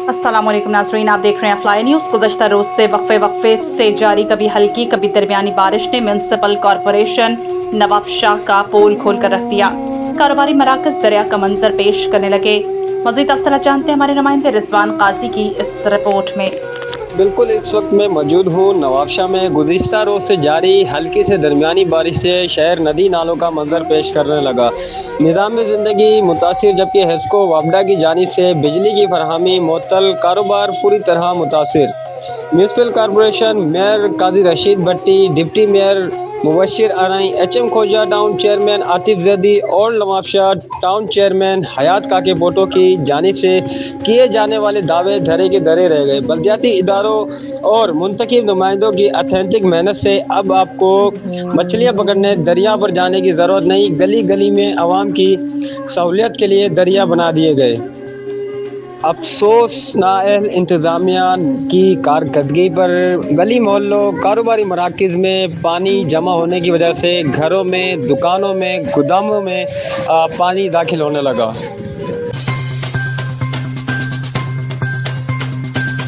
अस्सलामुअलैकुम नाज़रीन, आप देख रहे हैं फ्लाई न्यूज़। गुज़श्ता रोज़ से वक्फे से जारी कभी हल्की कभी दरमियानी बारिश ने म्यूनसिपल कॉरपोरेशन नवाबशाह का पोल खोल कर रख दिया। कारोबारी मराकज़ दरिया का मंजर पेश करने लगे। मज़ीद तफसीलात जानते हैं हमारे नुमाइंदे रिजवान काजी की इस रिपोर्ट में। बिल्कुल, इस वक्त मैं मौजूद हूँ नवाबशाह में। गुज़िश्ता रोज़ से जारी हल्की से दरमियानी बारिश से शहर नदी नालों का मंजर पेश करने लगा। निज़ाम ज़िंदगी मुतासिर, जबकि हेस्को वापडा की जानिब से बिजली की फरहमी मुअत्तल, कारोबार पूरी तरह मुतासिर। म्यूनसिपल कॉरपोरेशन मेयर काजी रशीद भट्टी, डिप्टी मेयर मुबशिर आरई, HM खोजा टाउन चेयरमैन आतिफ जैदी और नवाबशाह टाउन चेयरमैन हयात काके बोटो की जानिब से किए जाने वाले दावे धरे के धरे रह गए। बल्दियाती इदारों और मुंतखब नुमाइंदों की अथेंटिक मेहनत से अब आपको मछलियाँ पकड़ने दरिया पर जाने की ज़रूरत नहीं। गली गली में आवाम की सहूलियत के लिए दरिया बना दिए गए। अफसोस नाअहल इंतज़ामिया की कारकर्दगी पर गली मोहल्लों कारोबारी मराकज़ में पानी जमा होने की वजह से घरों में, दुकानों में, गोदामों में पानी दाखिल होने लगा।